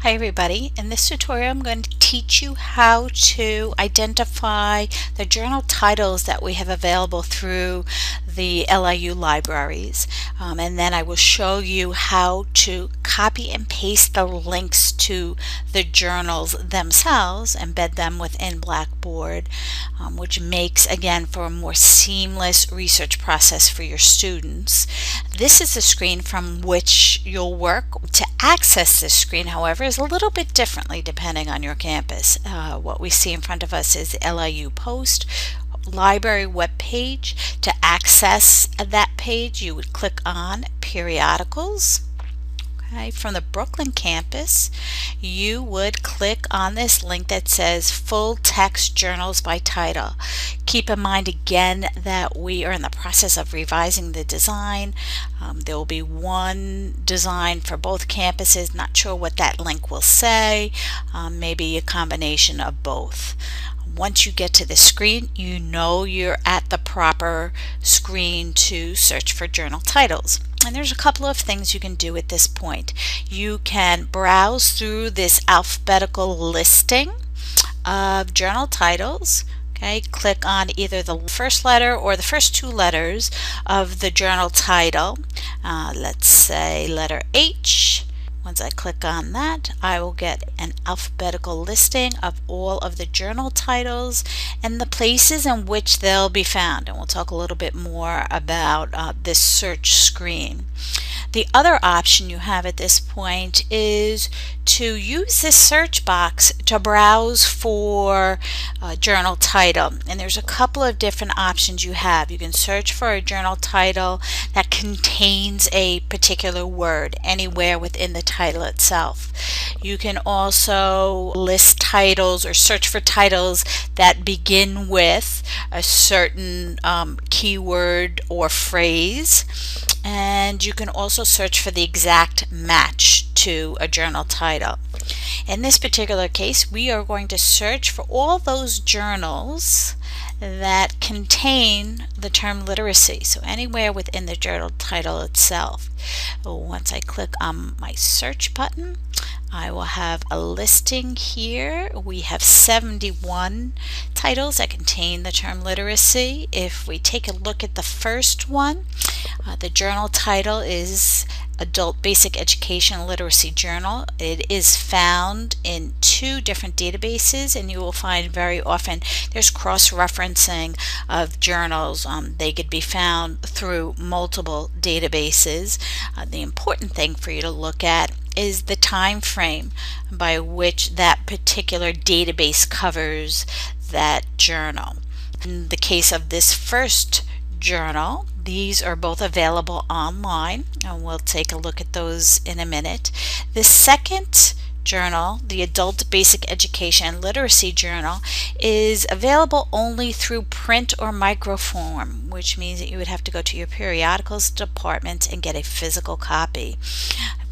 Hi everybody. In this tutorial I'm going to teach you how to identify the journal titles that we have available through the LIU libraries, and then I will show you how to copy and paste the links to the journals themselves, embed them within Blackboard, which makes again for a more seamless research process for your students. This is the screen from which you'll work. To access this screen, however, is a little bit differently depending on your campus. What we see in front of us is the LIU Post library web page. To access that page, you would click on Periodicals. Okay, from the Brooklyn campus, you would click on this link that says Full Text Journals by Title. Keep in mind again that we are in the process of revising the design. There will be one design for both campuses. Not sure what that link will say. Maybe a combination of both. Once you get to the screen, you know you're at the proper screen to search for journal titles. And there's a couple of things you can do at this point. You can browse through this alphabetical listing of journal titles. Okay, click on either the first letter or the first two letters of the journal title. Let's say letter H. Once I click on that, I will get an alphabetical listing of all of the journal titles and the places in which they'll be found. And we'll talk a little bit more about this search screen. The other option you have at this point is to use this search box to browse for a journal title. And there's a couple of different options you have. You can search for a journal title that contains a particular word anywhere within the title itself. You can also list titles or search for titles that begin with a certain keyword or phrase. And you can also search for the exact match to a journal title. In this particular case, we are going to search for all those journals that contain the term literacy, so anywhere within the journal title itself. Once I click on my search button, I will have a listing here. We have 71 titles that contain the term literacy. If we take a look at the first one, the journal title is Adult Basic Education Literacy Journal. It is found in two different databases, and you will find very often there's cross-referencing of journals. They could be found through multiple databases. The important thing for you to look at is the time frame by which that particular database covers that journal. In the case of this first journal, these are both available online, and we'll take a look at those in a minute. The second journal, the Adult Basic Education Literacy Journal, is available only through print or microform, which means that you would have to go to your periodicals department and get a physical copy.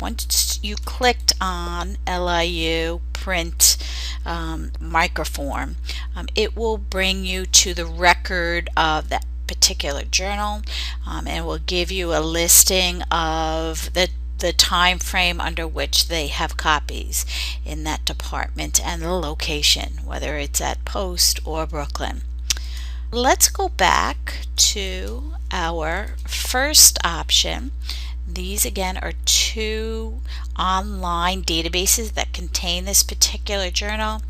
Once you clicked on LIU print microform, it will bring you to the record of that particular journal, and will give you a listing of the time frame under which they have copies in that department and the location, whether it's at Post or Brooklyn. Let's go back to our first option. These again are two online databases that contain this particular journal.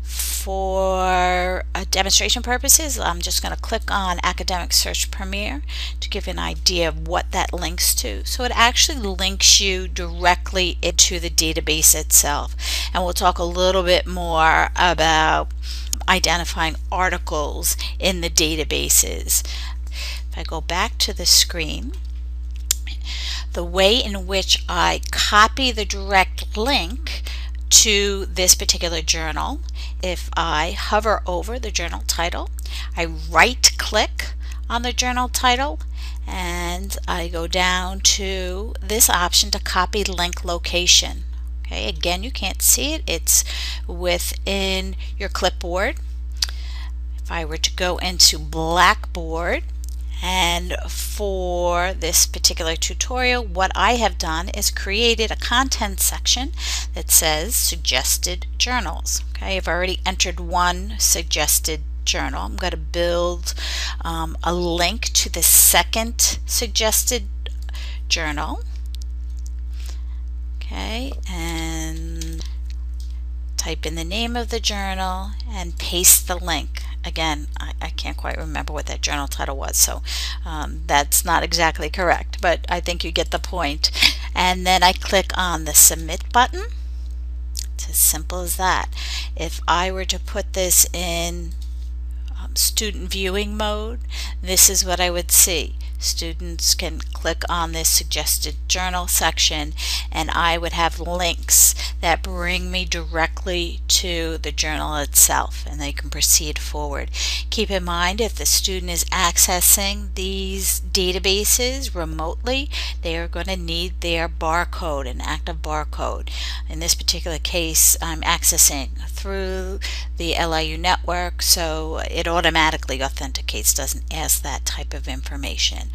For demonstration purposes, I'm just going to click on Academic Search Premier to give you an idea of what that links to. So it actually links you directly into the database itself. And we'll talk a little bit more about identifying articles in the databases. If I go back to the screen, the way in which I copy the direct link to this particular journal, if I hover over the journal title, I right click on the journal title, and I go down to this option to copy link location. Okay, again, you can't see it, it's within your clipboard. If I were to go into Blackboard And for this particular tutorial, what I have done is created a content section that says suggested journals. Okay, I've already entered one suggested journal. I'm going to build a link to the second suggested journal. Okay, and type in the name of the journal and paste the link. Again, I can't quite remember what that journal title was, so that's not exactly correct, but I think you get the point. And then I click on the submit button. It's as simple as that. If I were to put this in student viewing mode, this is what I would see. Students can click on this suggested journal section, and I would have links that bring me directly to the journal itself, and they can proceed forward. Keep in mind, if the student is accessing these databases remotely, they are going to need their barcode, an active barcode. In this particular case, I'm accessing through the LIU network, so it automatically authenticates, doesn't ask that type of information.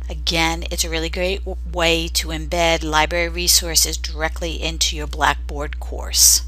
Again, it's a really great way to embed library resources directly into your Blackboard course.